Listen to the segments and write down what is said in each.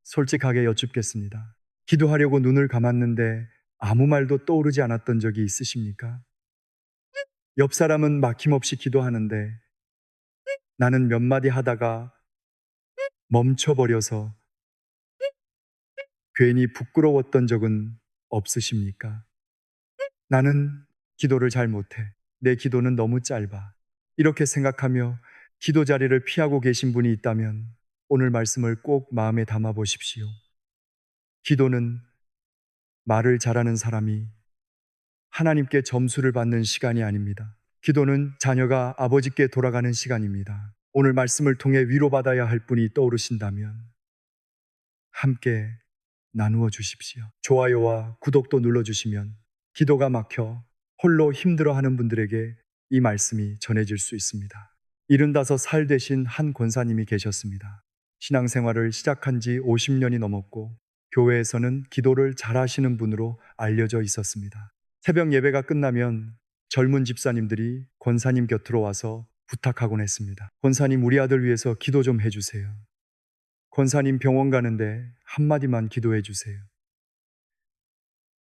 솔직하게 여쭙겠습니다. 기도하려고 눈을 감았는데 아무 말도 떠오르지 않았던 적이 있으십니까? 옆 사람은 막힘없이 기도하는데 나는 몇 마디 하다가 멈춰버려서 괜히 부끄러웠던 적은 없으십니까? 나는 기도를 잘 못해. 내 기도는 너무 짧아. 이렇게 생각하며 기도 자리를 피하고 계신 분이 있다면 오늘 말씀을 꼭 마음에 담아 보십시오. 기도는 말을 잘하는 사람이 하나님께 점수를 받는 시간이 아닙니다. 기도는 자녀가 아버지께 돌아가는 시간입니다. 오늘 말씀을 통해 위로받아야 할 분이 떠오르신다면 함께 나누어 주십시오. 좋아요와 구독도 눌러주시면 기도가 막혀 홀로 힘들어하는 분들에게 이 말씀이 전해질 수 있습니다. 75살 되신 한 권사님이 계셨습니다. 신앙생활을 시작한 지 50년이 넘었고 교회에서는 기도를 잘하시는 분으로 알려져 있었습니다. 새벽 예배가 끝나면 젊은 집사님들이 권사님 곁으로 와서 부탁하곤 했습니다. 권사님, 우리 아들 위해서 기도 좀 해주세요. 권사님, 병원 가는데 한마디만 기도해 주세요.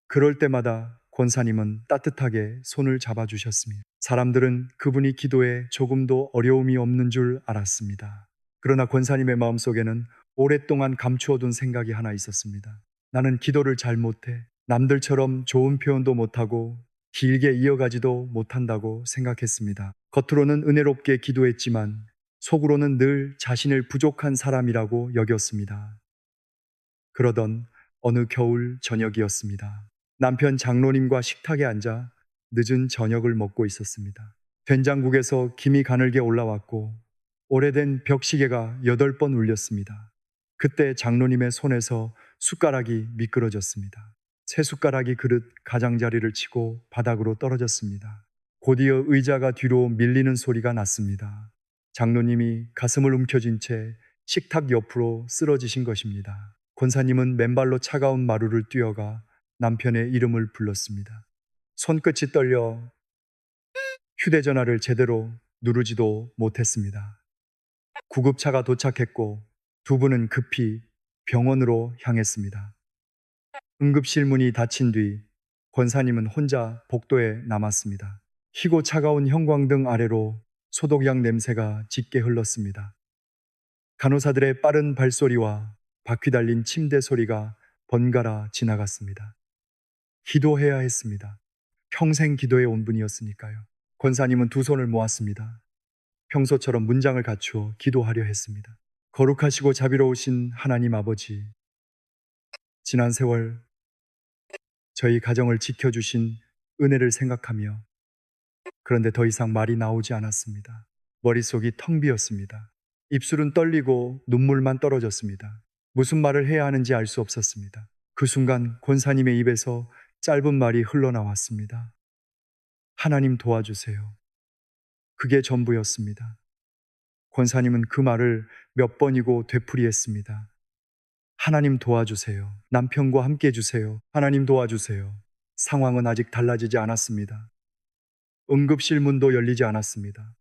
그럴 때마다 권사님은 따뜻하게 손을 잡아주셨습니다. 사람들은 그분이 기도에 조금도 어려움이 없는 줄 알았습니다. 그러나 권사님의 마음속에는 오랫동안 감추어둔 생각이 하나 있었습니다. 나는 기도를 잘 못해. 남들처럼 좋은 표현도 못하고 길게 이어가지도 못한다고 생각했습니다. 겉으로는 은혜롭게 기도했지만 속으로는 늘 자신을 부족한 사람이라고 여겼습니다. 그러던 어느 겨울 저녁이었습니다. 남편 장로님과 식탁에 앉아 늦은 저녁을 먹고 있었습니다. 된장국에서 김이 가늘게 올라왔고 오래된 벽시계가 8번 울렸습니다. 그때 장로님의 손에서 숟가락이 미끄러졌습니다. 새 숟가락이 그릇 가장자리를 치고 바닥으로 떨어졌습니다. 곧이어 의자가 뒤로 밀리는 소리가 났습니다. 장로님이 가슴을 움켜쥔 채 식탁 옆으로 쓰러지신 것입니다. 권사님은 맨발로 차가운 마루를 뛰어가 남편의 이름을 불렀습니다. 손끝이 떨려 휴대전화를 제대로 누르지도 못했습니다. 구급차가 도착했고 두 분은 급히 병원으로 향했습니다. 응급실 문이 닫힌 뒤 권사님은 혼자 복도에 남았습니다. 희고 차가운 형광등 아래로 소독약 냄새가 짙게 흘렀습니다. 간호사들의 빠른 발소리와 바퀴 달린 침대 소리가 번갈아 지나갔습니다. 기도해야 했습니다. 평생 기도해 온 분이었으니까요. 권사님은 두 손을 모았습니다. 평소처럼 문장을 갖추어 기도하려 했습니다. 거룩하시고 자비로우신 하나님 아버지, 지난 세월 저희 가정을 지켜주신 은혜를 생각하며 그런데 더 이상 말이 나오지 않았습니다. 머릿속이 텅 비었습니다. 입술은 떨리고 눈물만 떨어졌습니다. 무슨 말을 해야 하는지 알 수 없었습니다. 그 순간 권사님의 입에서 짧은 말이 흘러나왔습니다. 하나님 도와주세요. 그게 전부였습니다. 권사님은 그 말을 몇 번이고 되풀이했습니다. 하나님 도와주세요. 남편과 함께 해주세요. 하나님 도와주세요. 상황은 아직 달라지지 않았습니다. 응급실 문도 열리지 않았습니다.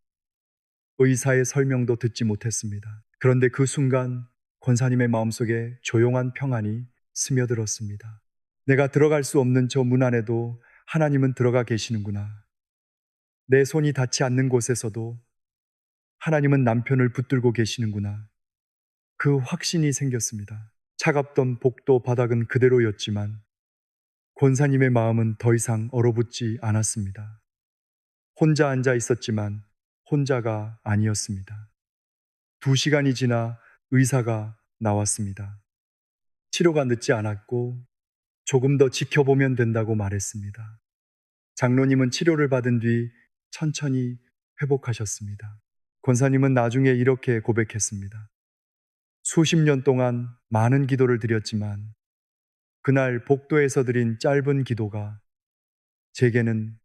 의사의 설명도 듣지 못했습니다. 그런데 그 순간 권사님의 마음속에 조용한 평안이 스며들었습니다. 내가 들어갈 수 없는 저 문 안에도 하나님은 들어가 계시는구나. 내 손이 닿지 않는 곳에서도 하나님은 남편을 붙들고 계시는구나. 그 확신이 생겼습니다. 차갑던 복도 바닥은 그대로였지만 권사님의 마음은 더 이상 얼어붙지 않았습니다. 혼자 앉아 있었지만 혼자가 아니었습니다. 2시간이 지나 의사가 나왔습니다. 치료가 늦지 않았고 조금 더 지켜보면 된다고 말했습니다. 장로님은 치료를 받은 뒤 천천히 회복하셨습니다. 권사님은 나중에 이렇게 고백했습니다. 수십 년 동안 많은 기도를 드렸지만 그날 복도에서 드린 짧은 기도가 제게는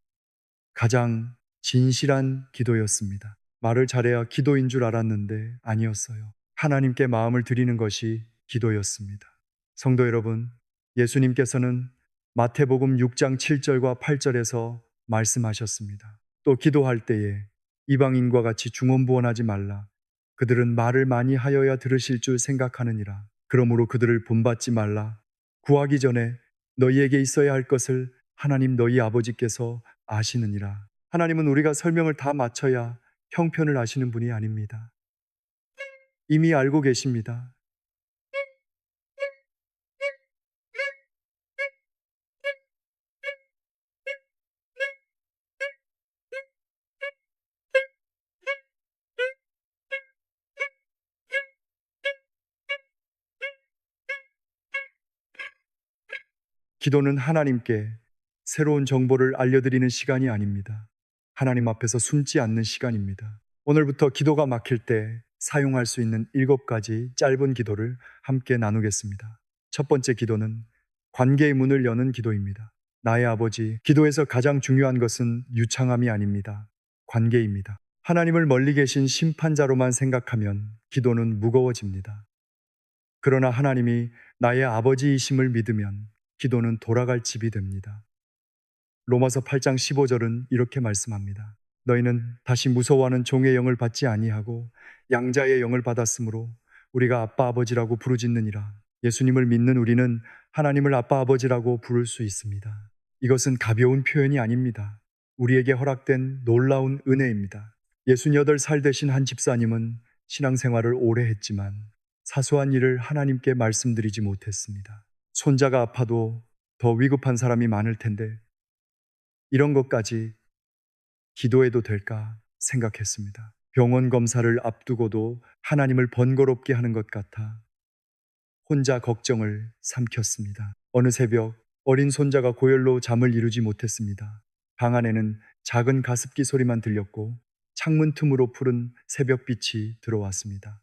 가장 진실한 기도였습니다. 말을 잘해야 기도인 줄 알았는데 아니었어요. 하나님께 마음을 드리는 것이 기도였습니다. 성도 여러분, 예수님께서는 마태복음 6장 7절과 8절에서 말씀하셨습니다. 또 기도할 때에 이방인과 같이 중언부언하지 말라. 그들은 말을 많이 하여야 들으실 줄 생각하느니라. 그러므로 그들을 본받지 말라. 구하기 전에 너희에게 있어야 할 것을 하나님 너희 아버지께서 아시느니라. 하나님은 우리가 설명을 다 마쳐야 형편을 아시는 분이 아닙니다. 이미 알고 계십니다. 기도는 하나님께 새로운 정보를 알려드리는 시간이 아닙니다. 하나님 앞에서 숨지 않는 시간입니다. 오늘부터 기도가 막힐 때 사용할 수 있는 7가지 짧은 기도를 함께 나누겠습니다. 첫 번째 기도는 관계의 문을 여는 기도입니다. 나의 아버지, 기도에서 가장 중요한 것은 유창함이 아닙니다. 관계입니다. 하나님을 멀리 계신 심판자로만 생각하면 기도는 무거워집니다. 그러나 하나님이 나의 아버지이심을 믿으면 기도는 돌아갈 집이 됩니다. 로마서 8장 15절은 이렇게 말씀합니다. 너희는 다시 무서워하는 종의 영을 받지 아니하고 양자의 영을 받았으므로 우리가 아빠 아버지라고 부르짖느니라. 예수님을 믿는 우리는 하나님을 아빠 아버지라고 부를 수 있습니다. 이것은 가벼운 표현이 아닙니다. 우리에게 허락된 놀라운 은혜입니다. 68살 되신 한 집사님은 신앙생활을 오래 했지만 사소한 일을 하나님께 말씀드리지 못했습니다. 손자가 아파도 더 위급한 사람이 많을 텐데 이런 것까지 기도해도 될까 생각했습니다. 병원 검사를 앞두고도 하나님을 번거롭게 하는 것 같아 혼자 걱정을 삼켰습니다. 어느 새벽 어린 손자가 고열로 잠을 이루지 못했습니다. 방 안에는 작은 가습기 소리만 들렸고 창문 틈으로 푸른 새벽빛이 들어왔습니다.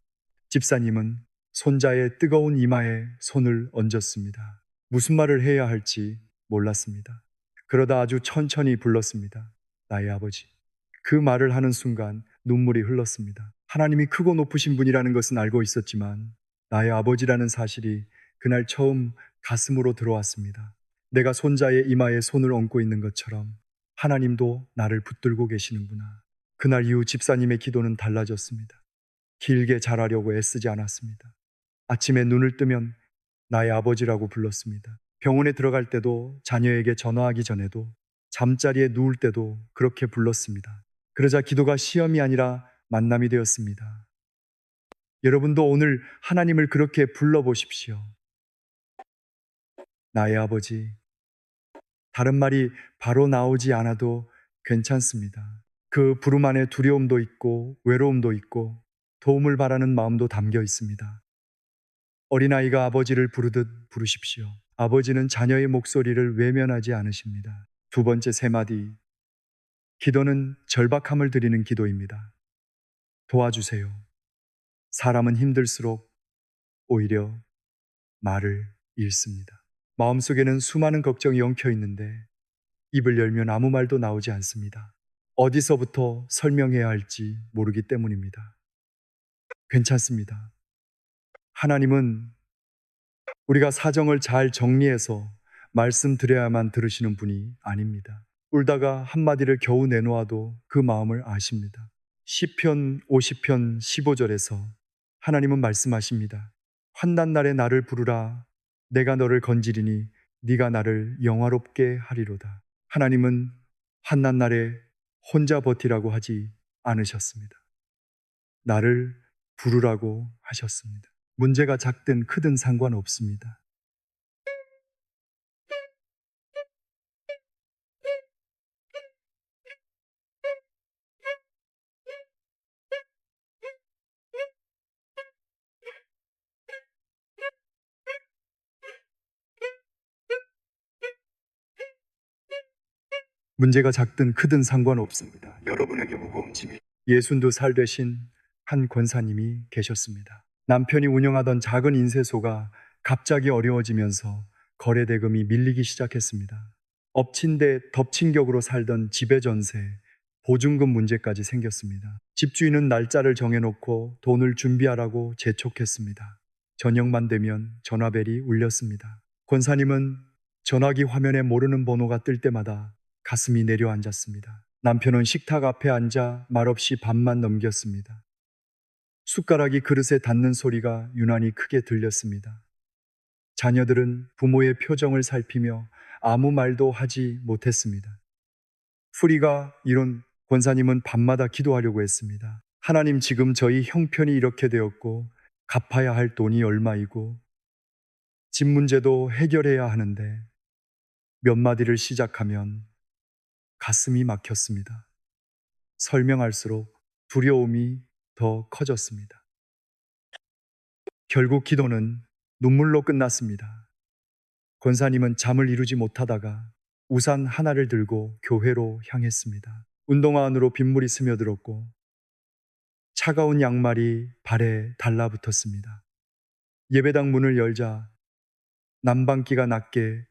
집사님은 손자의 뜨거운 이마에 손을 얹었습니다. 무슨 말을 해야 할지 몰랐습니다. 그러다 아주 천천히 불렀습니다. 나의 아버지. 그 말을 하는 순간 눈물이 흘렀습니다. 하나님이 크고 높으신 분이라는 것은 알고 있었지만 나의 아버지라는 사실이 그날 처음 가슴으로 들어왔습니다. 내가 손자의 이마에 손을 얹고 있는 것처럼 하나님도 나를 붙들고 계시는구나. 그날 이후 집사님의 기도는 달라졌습니다. 길게 자라려고 애쓰지 않았습니다. 아침에 눈을 뜨면 나의 아버지라고 불렀습니다. 병원에 들어갈 때도 자녀에게 전화하기 전에도 잠자리에 누울 때도 그렇게 불렀습니다. 그러자 기도가 시험이 아니라 만남이 되었습니다. 여러분도 오늘 하나님을 그렇게 불러보십시오. 나의 아버지. 다른 말이 바로 나오지 않아도 괜찮습니다. 그 부름 안에 두려움도 있고 외로움도 있고 도움을 바라는 마음도 담겨 있습니다. 어린아이가 아버지를 부르듯 부르십시오. 아버지는 자녀의 목소리를 외면하지 않으십니다. 두 번째 세 마디. 기도는 절박함을 드리는 기도입니다. 도와주세요. 사람은 힘들수록 오히려 말을 잃습니다. 마음속에는 수많은 걱정이 엉켜 있는데 입을 열면 아무 말도 나오지 않습니다. 어디서부터 설명해야 할지 모르기 때문입니다. 괜찮습니다. 하나님은 우리가 사정을 잘 정리해서 말씀드려야만 들으시는 분이 아닙니다. 울다가 한마디를 겨우 내놓아도 그 마음을 아십니다. 시편 50편 15절에서 하나님은 말씀하십니다. 환난날에 나를 부르라. 내가 너를 건지리니 네가 나를 영화롭게 하리로다. 하나님은 환난날에 혼자 버티라고 하지 않으셨습니다. 나를 부르라고 하셨습니다. 문제가 작든 크든 상관없습니다. 문제가 작든 크든 상관없습니다. 여러분에게 무거운 짐이 62살 되신 한 권사님이 계셨습니다. 남편이 운영하던 작은 인쇄소가 갑자기 어려워지면서 거래 대금이 밀리기 시작했습니다. 엎친 데 덮친 격으로 살던 지배 전세, 보증금 문제까지 생겼습니다. 집주인은 날짜를 정해놓고 돈을 준비하라고 재촉했습니다. 저녁만 되면 전화벨이 울렸습니다. 권사님은 전화기 화면에 모르는 번호가 뜰 때마다 가슴이 내려앉았습니다. 남편은 식탁 앞에 앉아 말없이 밥만 넘겼습니다. 숟가락이 그릇에 닿는 소리가 유난히 크게 들렸습니다. 자녀들은 부모의 표정을 살피며 아무 말도 하지 못했습니다. 풀이가 이룬 권사님은 밤마다 기도하려고 했습니다. 하나님, 지금 저희 형편이 이렇게 되었고 갚아야 할 돈이 얼마이고 집 문제도 해결해야 하는데 몇 마디를 시작하면 가슴이 막혔습니다. 설명할수록 두려움이 더 커졌습니다. 결국 기도는 눈물로 끝났습니다. 권사님은 잠을 이루지 못하다가 우산 하나를 들고 교회로 향했습니다. 운동화 안으로 빗물이 스며들었고 차가운 양말이 발에 달라붙었습니다. 예배당 문을 열자 난방기가 낮게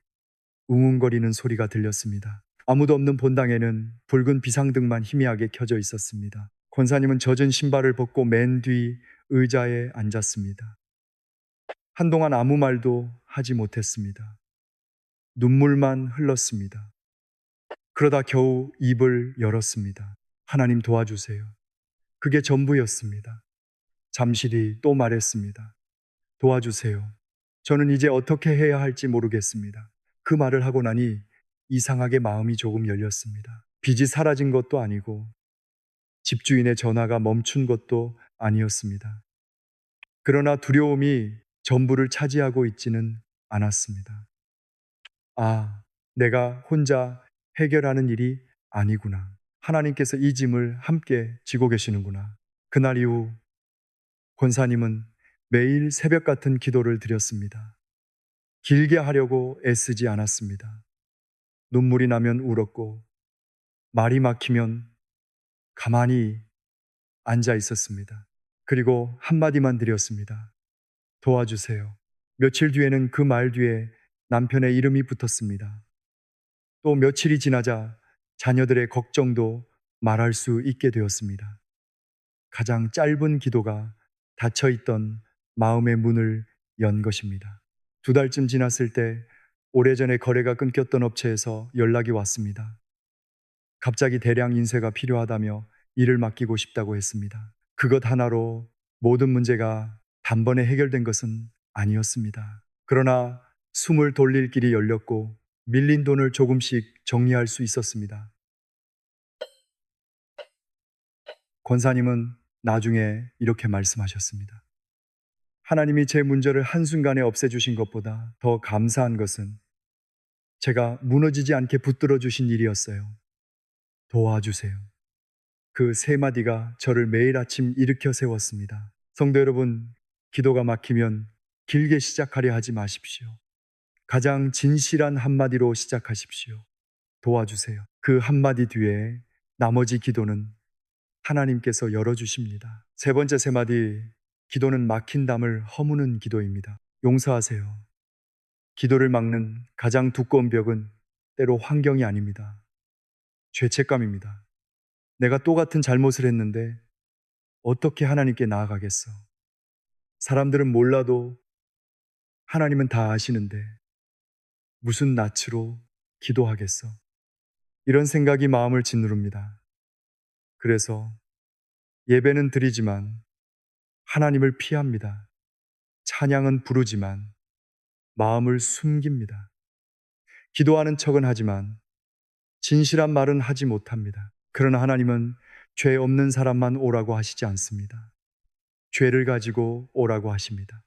웅웅거리는 소리가 들렸습니다. 아무도 없는 본당에는 붉은 비상등만 희미하게 켜져 있었습니다. 권사님은 젖은 신발을 벗고 맨 뒤 의자에 앉았습니다. 한동안 아무 말도 하지 못했습니다. 눈물만 흘렀습니다. 그러다 겨우 입을 열었습니다. 하나님, 도와주세요. 그게 전부였습니다. 잠시 뒤 또 말했습니다. 도와주세요. 저는 이제 어떻게 해야 할지 모르겠습니다. 그 말을 하고 나니 이상하게 마음이 조금 열렸습니다. 빚이 사라진 것도 아니고 집주인의 전화가 멈춘 것도 아니었습니다. 그러나 두려움이 전부를 차지하고 있지는 않았습니다. 아, 내가 혼자 해결하는 일이 아니구나. 하나님께서 이 짐을 함께 지고 계시는구나. 그날 이후 권사님은 매일 새벽 같은 기도를 드렸습니다. 길게 하려고 애쓰지 않았습니다. 눈물이 나면 울었고 말이 막히면 가만히 앉아 있었습니다. 그리고 한마디만 드렸습니다. 도와주세요. 며칠 뒤에는 그 말 뒤에 남편의 이름이 붙었습니다. 또 며칠이 지나자 자녀들의 걱정도 말할 수 있게 되었습니다. 가장 짧은 기도가 닫혀있던 마음의 문을 연 것입니다. 2달쯤 지났을 때 오래전에 거래가 끊겼던 업체에서 연락이 왔습니다. 갑자기 대량 인쇄가 필요하다며 일을 맡기고 싶다고 했습니다. 그것 하나로 모든 문제가 단번에 해결된 것은 아니었습니다. 그러나 숨을 돌릴 길이 열렸고 밀린 돈을 조금씩 정리할 수 있었습니다. 권사님은 나중에 이렇게 말씀하셨습니다. 하나님이 제 문제를 한순간에 없애주신 것보다 더 감사한 것은 제가 무너지지 않게 붙들어 주신 일이었어요. 도와주세요. 그 세 마디가 저를 매일 아침 일으켜 세웠습니다. 성도 여러분, 기도가 막히면 길게 시작하려 하지 마십시오. 가장 진실한 한마디로 시작하십시오. 도와주세요. 그 한마디 뒤에 나머지 기도는 하나님께서 열어주십니다. 세 번째 세 마디, 기도는 막힌 담을 허무는 기도입니다. 용서하세요. 기도를 막는 가장 두꺼운 벽은 때로 환경이 아닙니다. 죄책감입니다. 내가 또 같은 잘못을 했는데 어떻게 하나님께 나아가겠어? 사람들은 몰라도 하나님은 다 아시는데 무슨 낯으로 기도하겠어? 이런 생각이 마음을 짓누릅니다. 그래서 예배는 드리지만 하나님을 피합니다. 찬양은 부르지만 마음을 숨깁니다. 기도하는 척은 하지만 진실한 말은 하지 못합니다. 그러나 하나님은 죄 없는 사람만 오라고 하시지 않습니다. 죄를 가지고 오라고 하십니다.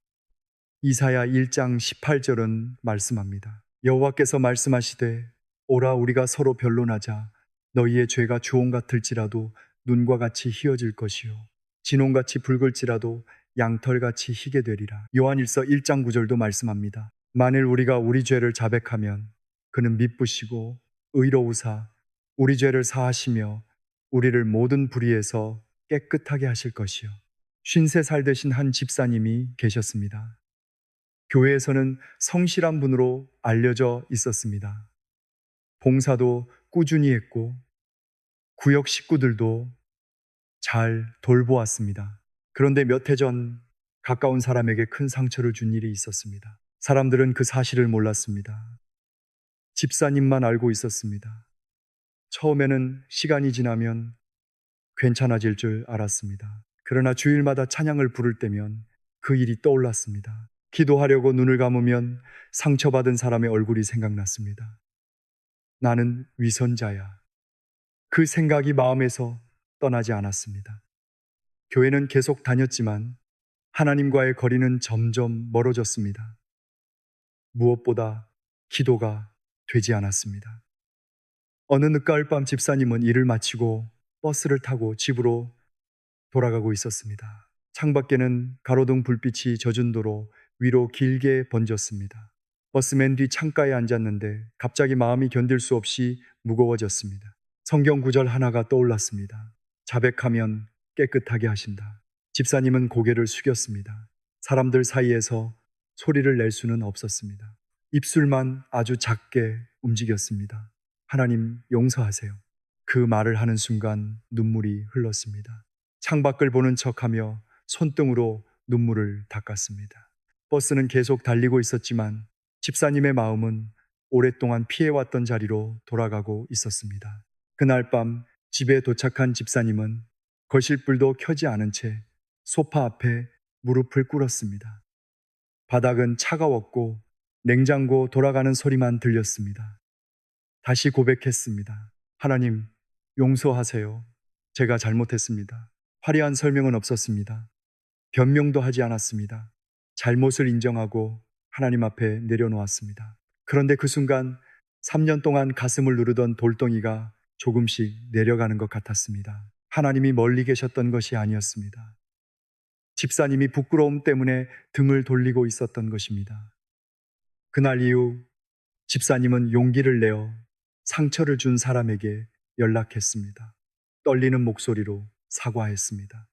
이사야 1장 18절은 말씀합니다. 여호와께서 말씀하시되 오라 우리가 서로 변론하자. 너희의 죄가 주홍 같을지라도 눈과 같이 희어질 것이요 진홍같이 붉을지라도 양털같이 희게 되리라. 요한일서 1장 9절도 말씀합니다. 만일 우리가 우리 죄를 자백하면 그는 미쁘시고 의로우사 우리 죄를 사하시며 우리를 모든 불의에서 깨끗하게 하실 것이요. 53살 되신 한 집사님이 계셨습니다. 교회에서는 성실한 분으로 알려져 있었습니다. 봉사도 꾸준히 했고 구역 식구들도 잘 돌보았습니다. 그런데 몇 해 전 가까운 사람에게 큰 상처를 준 일이 있었습니다. 사람들은 그 사실을 몰랐습니다. 집사님만 알고 있었습니다. 처음에는 시간이 지나면 괜찮아질 줄 알았습니다. 그러나 주일마다 찬양을 부를 때면 그 일이 떠올랐습니다. 기도하려고 눈을 감으면 상처받은 사람의 얼굴이 생각났습니다. 나는 위선자야. 그 생각이 마음에서 떠나지 않았습니다. 교회는 계속 다녔지만 하나님과의 거리는 점점 멀어졌습니다. 무엇보다 기도가 되지 않았습니다. 어느 늦가을 밤 집사님은 일을 마치고 버스를 타고 집으로 돌아가고 있었습니다. 창밖에는 가로등 불빛이 젖은 도로 위로 길게 번졌습니다. 버스맨 뒤 창가에 앉았는데 갑자기 마음이 견딜 수 없이 무거워졌습니다. 성경 구절 하나가 떠올랐습니다. 자백하면 깨끗하게 하신다. 집사님은 고개를 숙였습니다. 사람들 사이에서 소리를 낼 수는 없었습니다. 입술만 아주 작게 움직였습니다. 하나님 용서하세요. 그 말을 하는 순간 눈물이 흘렀습니다. 창밖을 보는 척하며 손등으로 눈물을 닦았습니다. 버스는 계속 달리고 있었지만 집사님의 마음은 오랫동안 피해왔던 자리로 돌아가고 있었습니다. 그날 밤 집에 도착한 집사님은 거실불도 켜지 않은 채 소파 앞에 무릎을 꿇었습니다. 바닥은 차가웠고 냉장고 돌아가는 소리만 들렸습니다. 다시 고백했습니다. 하나님, 용서하세요. 제가 잘못했습니다. 화려한 설명은 없었습니다. 변명도 하지 않았습니다. 잘못을 인정하고 하나님 앞에 내려놓았습니다. 그런데 그 순간 3년 동안 가슴을 누르던 돌덩이가 조금씩 내려가는 것 같았습니다. 하나님이 멀리 계셨던 것이 아니었습니다. 집사님이 부끄러움 때문에 등을 돌리고 있었던 것입니다. 그날 이후 집사님은 용기를 내어 상처를 준 사람에게 연락했습니다. 떨리는 목소리로 사과했습니다.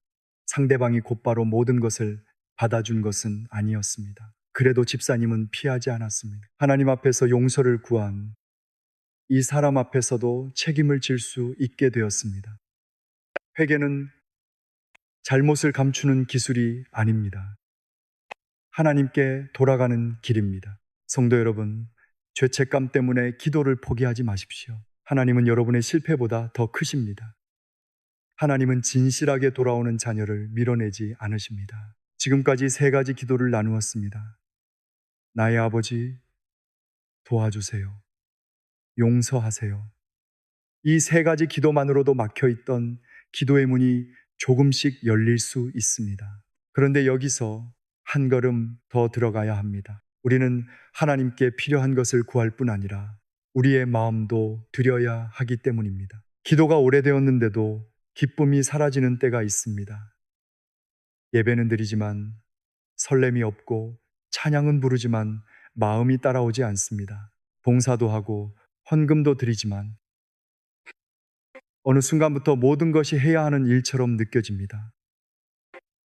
상대방이 곧바로 모든 것을 받아준 것은 아니었습니다. 그래도 집사님은 피하지 않았습니다. 하나님 앞에서 용서를 구한 이 사람 앞에서도 책임을 질 수 있게 되었습니다. 회개는 잘못을 감추는 기술이 아닙니다. 하나님께 돌아가는 길입니다. 성도 여러분, 죄책감 때문에 기도를 포기하지 마십시오. 하나님은 여러분의 실패보다 더 크십니다. 하나님은 진실하게 돌아오는 자녀를 밀어내지 않으십니다. 지금까지 3가지 기도를 나누었습니다. 나의 아버지, 도와주세요. 용서하세요. 이 3가지 기도만으로도 막혀있던 기도의 문이 조금씩 열릴 수 있습니다. 그런데 여기서 한 걸음 더 들어가야 합니다. 우리는 하나님께 필요한 것을 구할 뿐 아니라 우리의 마음도 드려야 하기 때문입니다. 기도가 오래되었는데도 기쁨이 사라지는 때가 있습니다. 예배는 드리지만 설렘이 없고 찬양은 부르지만 마음이 따라오지 않습니다. 봉사도 하고 헌금도 드리지만 어느 순간부터 모든 것이 해야 하는 일처럼 느껴집니다.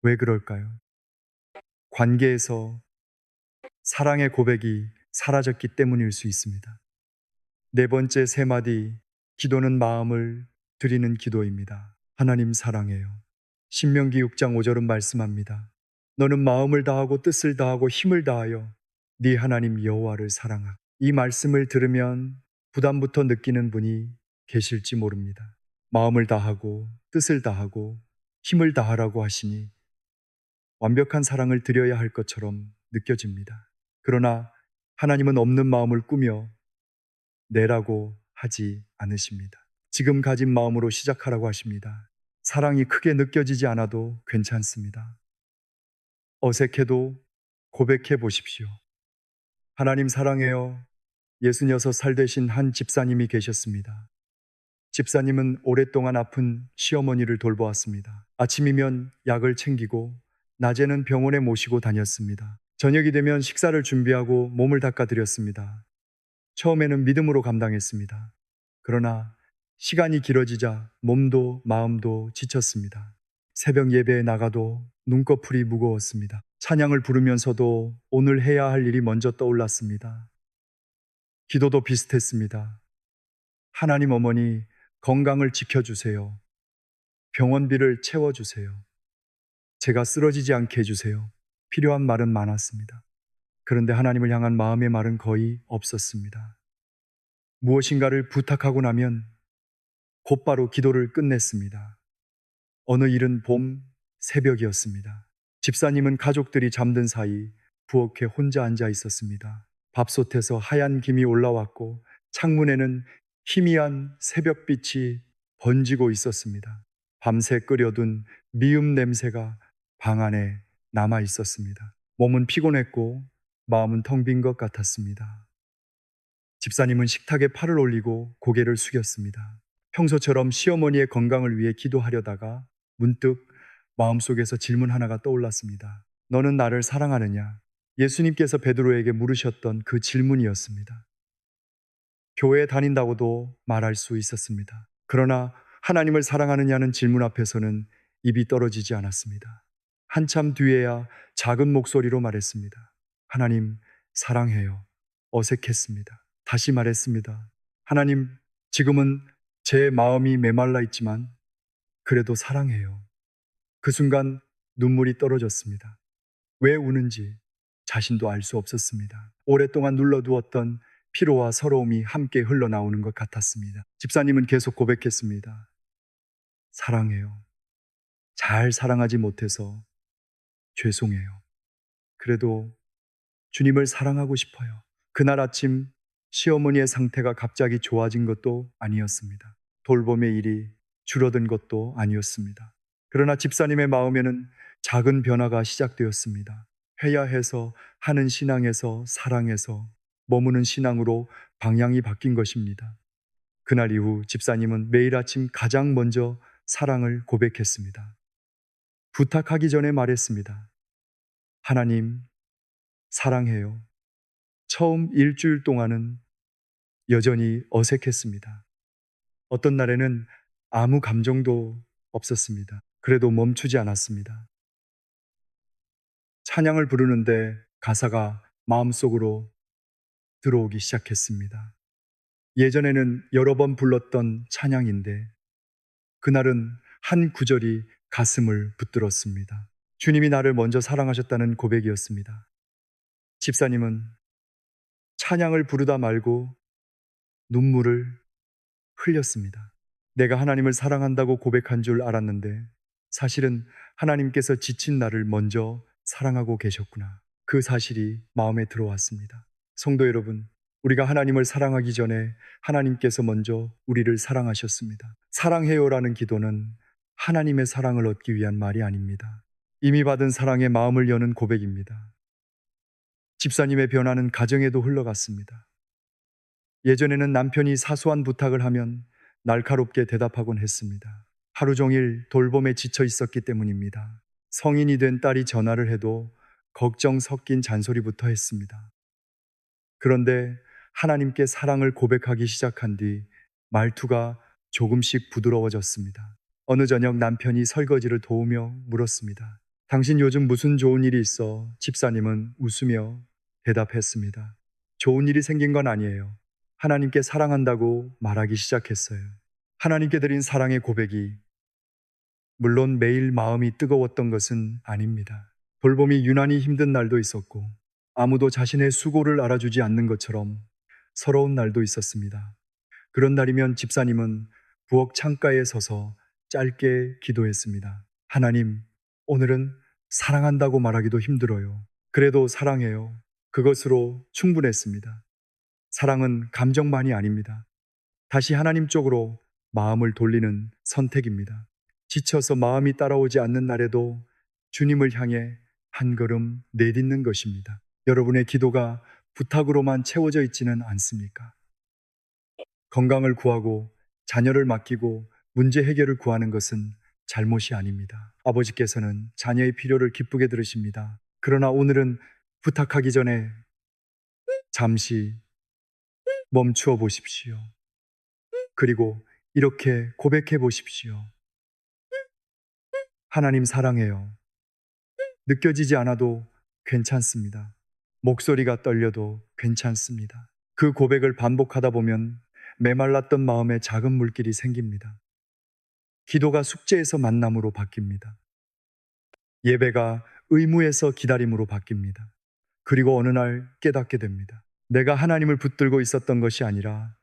왜 그럴까요? 관계에서 사랑의 고백이 사라졌기 때문일 수 있습니다. 4번째 3마디, 기도는 마음을 드리는 기도입니다. 하나님 사랑해요. 신명기 6장 5절은 말씀합니다. 너는 마음을 다하고 뜻을 다하고 힘을 다하여 네 하나님 여호와를 사랑하. 이 말씀을 들으면 부담부터 느끼는 분이 계실지 모릅니다. 마음을 다하고 뜻을 다하고 힘을 다하라고 하시니 완벽한 사랑을 드려야 할 것처럼 느껴집니다. 그러나 하나님은 없는 마음을 꾸며 내라고 하지 않으십니다. 지금 가진 마음으로 시작하라고 하십니다. 사랑이 크게 느껴지지 않아도 괜찮습니다. 어색해도 고백해 보십시오. 하나님 사랑해요. 66살 되신 한 집사님이 계셨습니다. 집사님은 오랫동안 아픈 시어머니를 돌보았습니다. 아침이면 약을 챙기고 낮에는 병원에 모시고 다녔습니다. 저녁이 되면 식사를 준비하고 몸을 닦아드렸습니다. 처음에는 믿음으로 감당했습니다. 그러나 시간이 길어지자 몸도 마음도 지쳤습니다. 새벽 예배에 나가도 눈꺼풀이 무거웠습니다. 찬양을 부르면서도 오늘 해야 할 일이 먼저 떠올랐습니다. 기도도 비슷했습니다. 하나님 어머니 건강을 지켜주세요. 병원비를 채워주세요. 제가 쓰러지지 않게 해주세요. 필요한 말은 많았습니다. 그런데 하나님을 향한 마음의 말은 거의 없었습니다. 무엇인가를 부탁하고 나면 곧바로 기도를 끝냈습니다. 어느 이른 봄 새벽이었습니다. 집사님은 가족들이 잠든 사이 부엌에 혼자 앉아 있었습니다. 밥솥에서 하얀 김이 올라왔고 창문에는 희미한 새벽빛이 번지고 있었습니다. 밤새 끓여둔 미음 냄새가 방 안에 남아 있었습니다. 몸은 피곤했고 마음은 텅 빈 것 같았습니다. 집사님은 식탁에 팔을 올리고 고개를 숙였습니다. 평소처럼 시어머니의 건강을 위해 기도하려다가 문득 마음속에서 질문 하나가 떠올랐습니다. 너는 나를 사랑하느냐? 예수님께서 베드로에게 물으셨던 그 질문이었습니다. 교회에 다닌다고도 말할 수 있었습니다. 그러나 하나님을 사랑하느냐는 질문 앞에서는 입이 떨어지지 않았습니다. 한참 뒤에야 작은 목소리로 말했습니다. 하나님, 사랑해요. 어색했습니다. 다시 말했습니다. 하나님, 지금은 제 마음이 메말라 있지만 그래도 사랑해요. 그 순간 눈물이 떨어졌습니다. 왜 우는지 자신도 알 수 없었습니다. 오랫동안 눌러두었던 피로와 서러움이 함께 흘러나오는 것 같았습니다. 집사님은 계속 고백했습니다. 사랑해요. 잘 사랑하지 못해서 죄송해요. 그래도 주님을 사랑하고 싶어요. 그날 아침 시어머니의 상태가 갑자기 좋아진 것도 아니었습니다. 돌봄의 일이 줄어든 것도 아니었습니다. 그러나 집사님의 마음에는 작은 변화가 시작되었습니다. 해야 해서 하는 신앙에서 사랑에서 머무는 신앙으로 방향이 바뀐 것입니다. 그날 이후 집사님은 매일 아침 가장 먼저 사랑을 고백했습니다. 부탁하기 전에 말했습니다. 하나님, 사랑해요. 처음 일주일 동안은 여전히 어색했습니다. 어떤 날에는 아무 감정도 없었습니다. 그래도 멈추지 않았습니다. 찬양을 부르는데 가사가 마음속으로 들어오기 시작했습니다. 예전에는 여러 번 불렀던 찬양인데 그날은 한 구절이 가슴을 붙들었습니다. 주님이 나를 먼저 사랑하셨다는 고백이었습니다. 집사님은 찬양을 부르다 말고 눈물을 흘렸습니다. 내가 하나님을 사랑한다고 고백한 줄 알았는데 사실은 하나님께서 지친 나를 먼저 사랑하고 계셨구나. 그 사실이 마음에 들어왔습니다. 성도 여러분, 우리가 하나님을 사랑하기 전에 하나님께서 먼저 우리를 사랑하셨습니다. 사랑해요라는 기도는 하나님의 사랑을 얻기 위한 말이 아닙니다. 이미 받은 사랑에 마음을 여는 고백입니다. 집사님의 변화는 가정에도 흘러갔습니다. 예전에는 남편이 사소한 부탁을 하면 날카롭게 대답하곤 했습니다. 하루 종일 돌봄에 지쳐 있었기 때문입니다. 성인이 된 딸이 전화를 해도 걱정 섞인 잔소리부터 했습니다. 그런데 하나님께 사랑을 고백하기 시작한 뒤 말투가 조금씩 부드러워졌습니다. 어느 저녁 남편이 설거지를 도우며 물었습니다. 당신 요즘 무슨 좋은 일이 있어? 집사님은 웃으며 대답했습니다. 좋은 일이 생긴 건 아니에요. 하나님께 사랑한다고 말하기 시작했어요. 하나님께 드린 사랑의 고백이 물론 매일 마음이 뜨거웠던 것은 아닙니다. 돌봄이 유난히 힘든 날도 있었고 아무도 자신의 수고를 알아주지 않는 것처럼 서러운 날도 있었습니다. 그런 날이면 집사님은 부엌 창가에 서서 짧게 기도했습니다. 하나님, 오늘은 사랑한다고 말하기도 힘들어요. 그래도 사랑해요. 그것으로 충분했습니다. 사랑은 감정만이 아닙니다. 다시 하나님 쪽으로 마음을 돌리는 선택입니다. 지쳐서 마음이 따라오지 않는 날에도 주님을 향해 한 걸음 내딛는 것입니다. 여러분의 기도가 부탁으로만 채워져 있지는 않습니까? 건강을 구하고 자녀를 맡기고 문제 해결을 구하는 것은 잘못이 아닙니다. 아버지께서는 자녀의 필요를 기쁘게 들으십니다. 그러나 오늘은 부탁하기 전에 잠시 멈추어 보십시오. 그리고 이렇게 고백해 보십시오. 하나님 사랑해요. 느껴지지 않아도 괜찮습니다. 목소리가 떨려도 괜찮습니다. 그 고백을 반복하다 보면 메말랐던 마음에 작은 물길이 생깁니다. 기도가 숙제에서 만남으로 바뀝니다. 예배가 의무에서 기다림으로 바뀝니다. 그리고 어느 날 깨닫게 됩니다. 내가 하나님을 붙들고 있었던 것이 아니라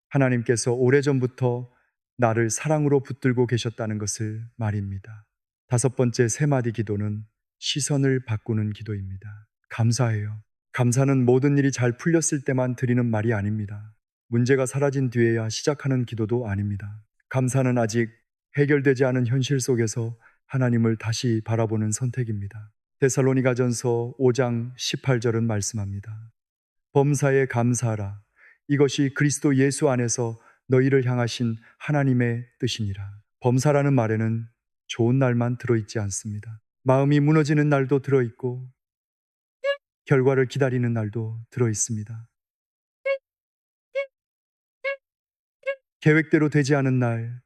하나님께서 오래전부터 나를 사랑으로 붙들고 계셨다는 것을 말입니다. 다섯 번째 세 마디 기도는 시선을 바꾸는 기도입니다. 감사해요. 감사는 모든 일이 잘 풀렸을 때만 드리는 말이 아닙니다. 문제가 사라진 뒤에야 시작하는 기도도 아닙니다. 감사는 아직 해결되지 않은 현실 속에서 하나님을 다시 바라보는 선택입니다. 데살로니가전서 5장 18절은 말씀합니다. 범사에 감사하라. 이것이 그리스도 예수 안에서 너희를 향하신 하나님의 뜻이니라. 범사라는 말에는 좋은 날만 들어있지 않습니다. 마음이 무너지는 날도 들어있고 결과를 기다리는 날도 들어있습니다. 계획대로 되지 않은 날,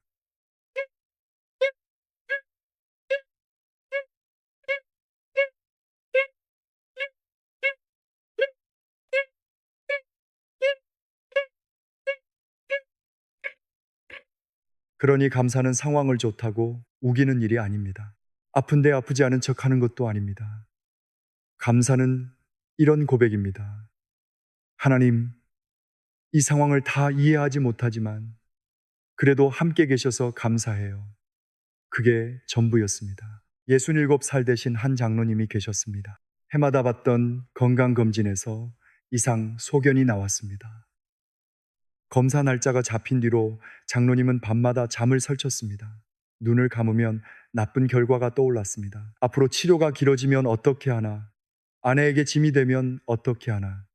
그러니 감사는 상황을 좋다고 우기는 일이 아닙니다. 아픈데 아프지 않은 척 하는 것도 아닙니다. 감사는 이런 고백입니다. 하나님, 이 상황을 다 이해하지 못하지만 그래도 함께 계셔서 감사해요. 그게 전부였습니다. 67살 되신 한 장로님이 계셨습니다. 해마다 받던 건강검진에서 이상 소견이 나왔습니다. 검사 날짜가 잡힌 뒤로 장로님은 밤마다 잠을 설쳤습니다. 눈을 감으면 나쁜 결과가 떠올랐습니다. 앞으로 치료가 길어지면 어떻게 하나? 아내에게 짐이 되면 어떻게 하나?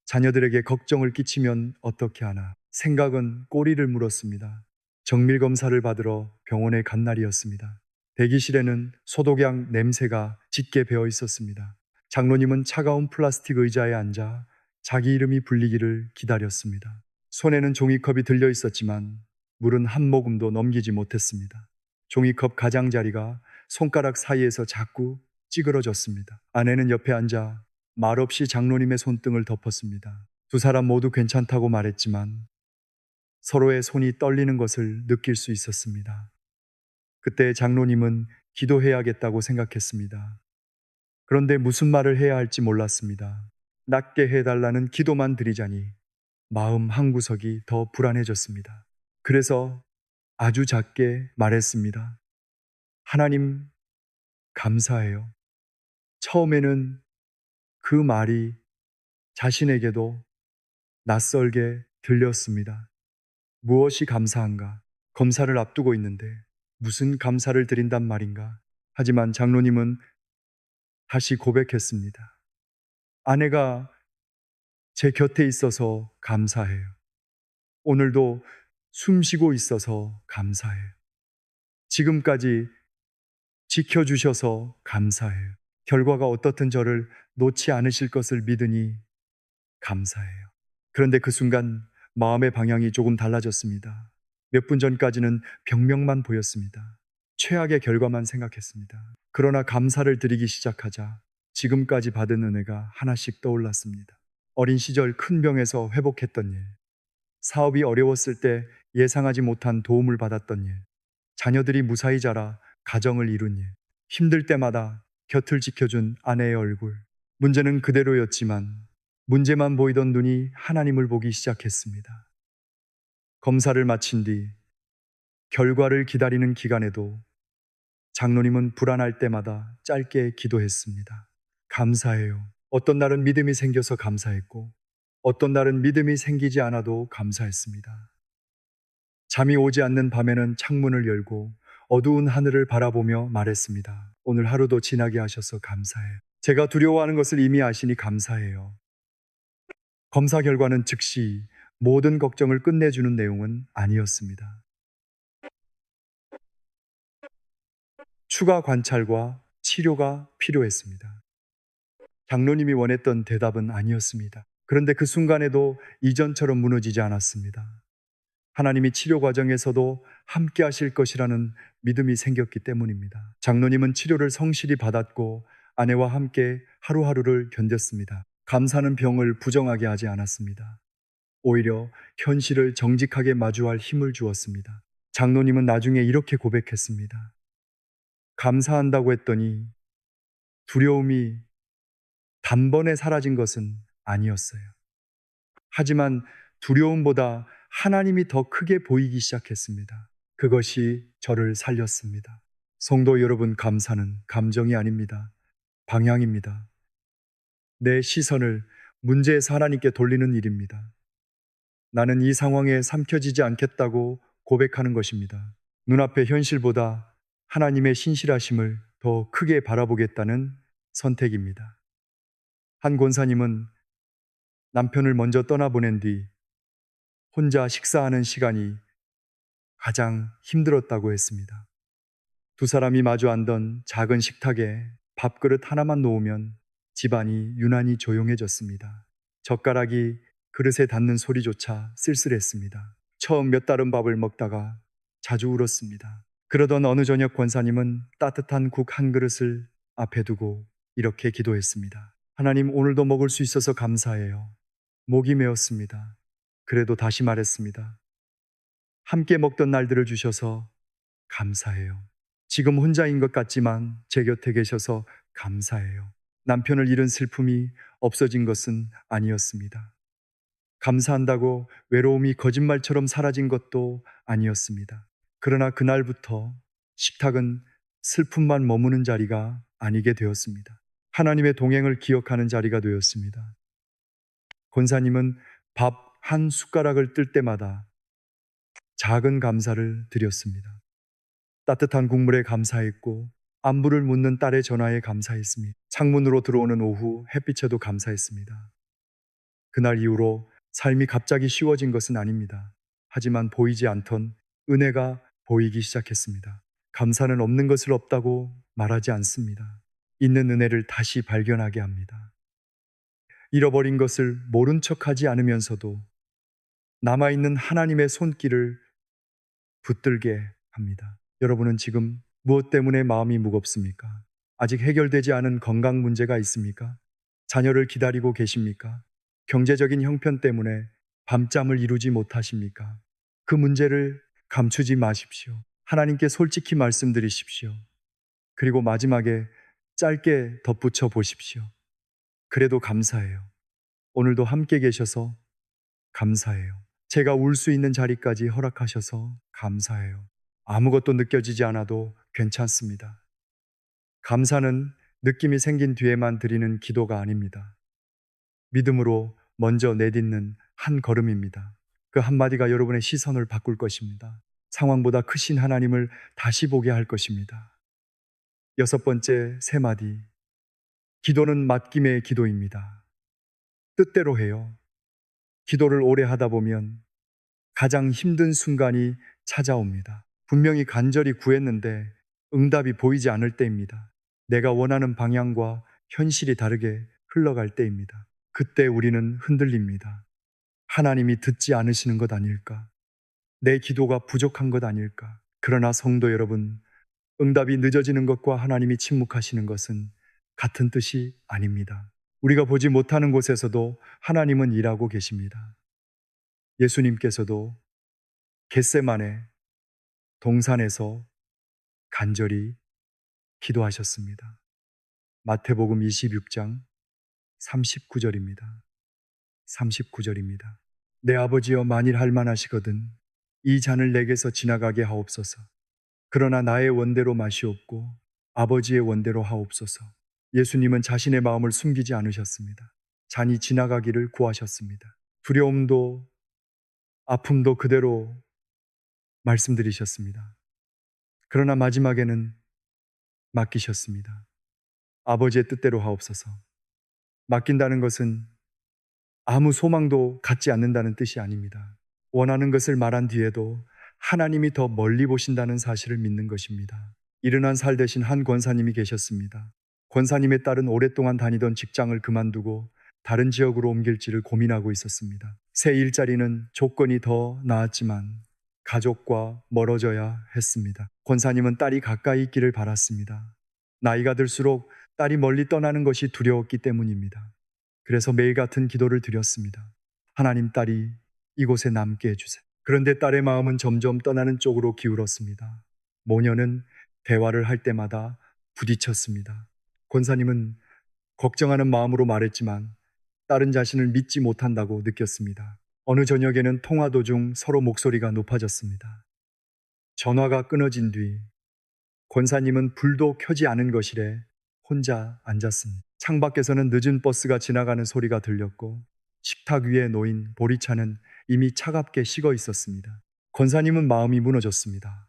자녀들에게 걱정을 끼치면 어떻게 하나? 생각은 꼬리를 물었습니다. 정밀 검사를 받으러 병원에 간 날이었습니다. 대기실에는 소독약 냄새가 짙게 배어 있었습니다. 장로님은 차가운 플라스틱 의자에 앉아 자기 이름이 불리기를 기다렸습니다. 손에는 종이컵이 들려 있었지만 물은 한 모금도 넘기지 못했습니다. 종이컵 가장자리가 손가락 사이에서 자꾸 찌그러졌습니다. 아내는 옆에 앉아 말없이 장로님의 손등을 덮었습니다. 두 사람 모두 괜찮다고 말했지만 서로의 손이 떨리는 것을 느낄 수 있었습니다. 그때 장로님은 기도해야겠다고 생각했습니다. 그런데 무슨 말을 해야 할지 몰랐습니다. 낫게 해달라는 기도만 드리자니 마음 한구석이 더 불안해졌습니다. 그래서 아주 작게 말했습니다. 하나님, 감사해요. 처음에는 그 말이 자신에게도 낯설게 들렸습니다. 무엇이 감사한가? 검사를 앞두고 있는데 무슨 감사를 드린단 말인가? 하지만 장로님은 다시 고백했습니다. 아내가 제 곁에 있어서 감사해요. 오늘도 숨 쉬고 있어서 감사해요. 지금까지 지켜주셔서 감사해요. 결과가 어떻든 저를 놓지 않으실 것을 믿으니 감사해요. 그런데 그 순간 마음의 방향이 조금 달라졌습니다. 몇 분 전까지는 병명만 보였습니다. 최악의 결과만 생각했습니다. 그러나 감사를 드리기 시작하자 지금까지 받은 은혜가 하나씩 떠올랐습니다. 어린 시절 큰 병에서 회복했던 일, 사업이 어려웠을 때 예상하지 못한 도움을 받았던 일, 자녀들이 무사히 자라 가정을 이룬 일, 힘들 때마다 곁을 지켜준 아내의 얼굴. 문제는 그대로였지만 문제만 보이던 눈이 하나님을 보기 시작했습니다. 검사를 마친 뒤 결과를 기다리는 기간에도 장로님은 불안할 때마다 짧게 기도했습니다. 감사해요. 어떤 날은 믿음이 생겨서 감사했고, 어떤 날은 믿음이 생기지 않아도 감사했습니다. 잠이 오지 않는 밤에는 창문을 열고 어두운 하늘을 바라보며 말했습니다. 오늘 하루도 지나게 하셔서 감사해요. 제가 두려워하는 것을 이미 아시니 감사해요. 검사 결과는 즉시 모든 걱정을 끝내주는 내용은 아니었습니다. 추가 관찰과 치료가 필요했습니다. 장로님이 원했던 대답은 아니었습니다. 그런데 그 순간에도 이전처럼 무너지지 않았습니다. 하나님이 치료 과정에서도 함께 하실 것이라는 믿음이 생겼기 때문입니다. 장로님은 치료를 성실히 받았고 아내와 함께 하루하루를 견뎠습니다. 감사는 병을 부정하게 하지 않았습니다. 오히려 현실을 정직하게 마주할 힘을 주었습니다. 장로님은 나중에 이렇게 고백했습니다. 감사한다고 했더니 두려움이 단번에 사라진 것은 아니었어요. 하지만 두려움보다 하나님이 더 크게 보이기 시작했습니다. 그것이 저를 살렸습니다. 성도 여러분, 감사는 감정이 아닙니다. 방향입니다. 내 시선을 문제에서 하나님께 돌리는 일입니다. 나는 이 상황에 삼켜지지 않겠다고 고백하는 것입니다. 눈앞의 현실보다 하나님의 신실하심을 더 크게 바라보겠다는 선택입니다. 한 권사님은 남편을 먼저 떠나보낸 뒤 혼자 식사하는 시간이 가장 힘들었다고 했습니다. 두 사람이 마주 앉던 작은 식탁에 밥그릇 하나만 놓으면 집안이 유난히 조용해졌습니다. 젓가락이 그릇에 닿는 소리조차 쓸쓸했습니다. 처음 몇 달은 밥을 먹다가 자주 울었습니다. 그러던 어느 저녁 권사님은 따뜻한 국 한 그릇을 앞에 두고 이렇게 기도했습니다. 하나님, 오늘도 먹을 수 있어서 감사해요. 목이 메었습니다. 그래도 다시 말했습니다. 함께 먹던 날들을 주셔서 감사해요. 지금 혼자인 것 같지만 제 곁에 계셔서 감사해요. 남편을 잃은 슬픔이 없어진 것은 아니었습니다. 감사한다고 외로움이 거짓말처럼 사라진 것도 아니었습니다. 그러나 그날부터 식탁은 슬픔만 머무는 자리가 아니게 되었습니다. 하나님의 동행을 기억하는 자리가 되었습니다. 권사님은 밥 한 숟가락을 뜰 때마다 작은 감사를 드렸습니다. 따뜻한 국물에 감사했고, 안부를 묻는 딸의 전화에 감사했습니다. 창문으로 들어오는 오후 햇빛에도 감사했습니다. 그날 이후로 삶이 갑자기 쉬워진 것은 아닙니다. 하지만 보이지 않던 은혜가 보이기 시작했습니다. 감사는 없는 것을 없다고 말하지 않습니다. 있는 은혜를 다시 발견하게 합니다. 잃어버린 것을 모른 척하지 않으면서도 남아있는 하나님의 손길을 붙들게 합니다. 여러분은 지금 무엇 때문에 마음이 무겁습니까? 아직 해결되지 않은 건강 문제가 있습니까? 자녀를 기다리고 계십니까? 경제적인 형편 때문에 밤잠을 이루지 못하십니까? 그 문제를 감추지 마십시오. 하나님께 솔직히 말씀드리십시오. 그리고 마지막에 짧게 덧붙여 보십시오. 그래도 감사해요. 오늘도 함께 계셔서 감사해요. 제가 울 수 있는 자리까지 허락하셔서 감사해요. 아무것도 느껴지지 않아도 괜찮습니다. 감사는 느낌이 생긴 뒤에만 드리는 기도가 아닙니다. 믿음으로 먼저 내딛는 한 걸음입니다. 그 한마디가 여러분의 시선을 바꿀 것입니다. 상황보다 크신 하나님을 다시 보게 할 것입니다. 여섯 번째, 세 마디. 기도는 맡김의 기도입니다. 뜻대로 해요. 기도를 오래 하다 보면 가장 힘든 순간이 찾아옵니다. 분명히 간절히 구했는데 응답이 보이지 않을 때입니다. 내가 원하는 방향과 현실이 다르게 흘러갈 때입니다. 그때 우리는 흔들립니다. 하나님이 듣지 않으시는 것 아닐까? 내 기도가 부족한 것 아닐까? 그러나 성도 여러분, 응답이 늦어지는 것과 하나님이 침묵하시는 것은 같은 뜻이 아닙니다. 우리가 보지 못하는 곳에서도 하나님은 일하고 계십니다. 예수님께서도 겟세마네 동산에서 간절히 기도하셨습니다. 마태복음 26장 39절입니다. 39절입니다. 내 아버지여, 만일 할 만하시거든 이 잔을 내게서 지나가게 하옵소서. 그러나 나의 원대로 마시옵고 아버지의 원대로 하옵소서. 예수님은 자신의 마음을 숨기지 않으셨습니다. 잔이 지나가기를 구하셨습니다. 두려움도 아픔도 그대로 말씀드리셨습니다. 그러나 마지막에는 맡기셨습니다. 아버지의 뜻대로 하옵소서. 맡긴다는 것은 아무 소망도 갖지 않는다는 뜻이 아닙니다. 원하는 것을 말한 뒤에도 하나님이 더 멀리 보신다는 사실을 믿는 것입니다. 이른한 살 대신 한 권사님이 계셨습니다. 권사님의 딸은 오랫동안 다니던 직장을 그만두고 다른 지역으로 옮길지를 고민하고 있었습니다. 새 일자리는 조건이 더 나았지만 가족과 멀어져야 했습니다. 권사님은 딸이 가까이 있기를 바랐습니다. 나이가 들수록 딸이 멀리 떠나는 것이 두려웠기 때문입니다. 그래서 매일 같은 기도를 드렸습니다. 하나님, 딸이 이곳에 남게 해주세요. 그런데 딸의 마음은 점점 떠나는 쪽으로 기울었습니다. 모녀는 대화를 할 때마다 부딪혔습니다. 권사님은 걱정하는 마음으로 말했지만 딸은 자신을 믿지 못한다고 느꼈습니다. 어느 저녁에는 통화 도중 서로 목소리가 높아졌습니다. 전화가 끊어진 뒤 권사님은 불도 켜지 않은 거실에 혼자 앉았습니다. 창밖에서는 늦은 버스가 지나가는 소리가 들렸고 식탁 위에 놓인 보리차는 이미 차갑게 식어 있었습니다. 권사님은 마음이 무너졌습니다.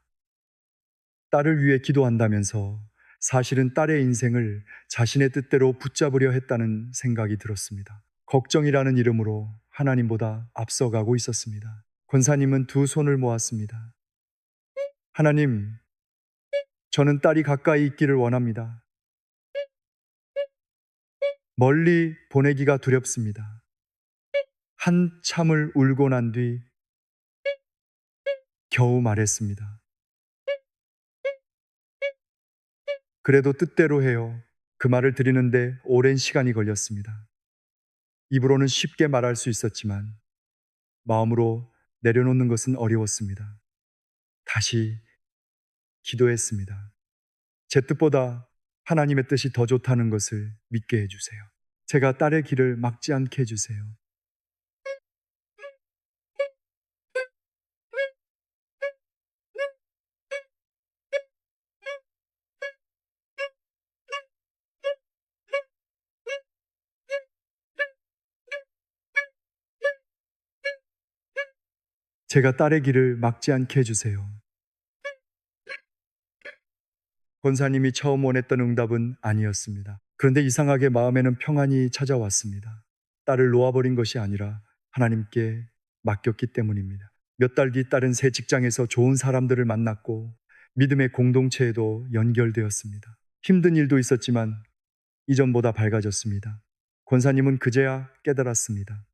딸을 위해 기도한다면서 사실은 딸의 인생을 자신의 뜻대로 붙잡으려 했다는 생각이 들었습니다. 걱정이라는 이름으로 하나님보다 앞서가고 있었습니다. 권사님은 두 손을 모았습니다. 하나님, 저는 딸이 가까이 있기를 원합니다. 멀리 보내기가 두렵습니다. 한참을 울고 난 뒤 겨우 말했습니다. 그래도 뜻대로 해요. 그 말을 드리는데 오랜 시간이 걸렸습니다. 입으로는 쉽게 말할 수 있었지만 마음으로 내려놓는 것은 어려웠습니다. 다시 기도했습니다. 제 뜻보다 하나님의 뜻이 더 좋다는 것을 믿게 해주세요. 제가 딸의 길을 막지 않게 해주세요. 제가 딸의 길을 막지 않게 해주세요. 권사님이 처음 원했던 응답은 아니었습니다. 그런데 이상하게 마음에는 평안이 찾아왔습니다. 딸을 놓아버린 것이 아니라 하나님께 맡겼기 때문입니다. 몇 달 뒤 딸은 새 직장에서 좋은 사람들을 만났고 믿음의 공동체에도 연결되었습니다. 힘든 일도 있었지만 이전보다 밝아졌습니다. 권사님은 그제야 깨달았습니다.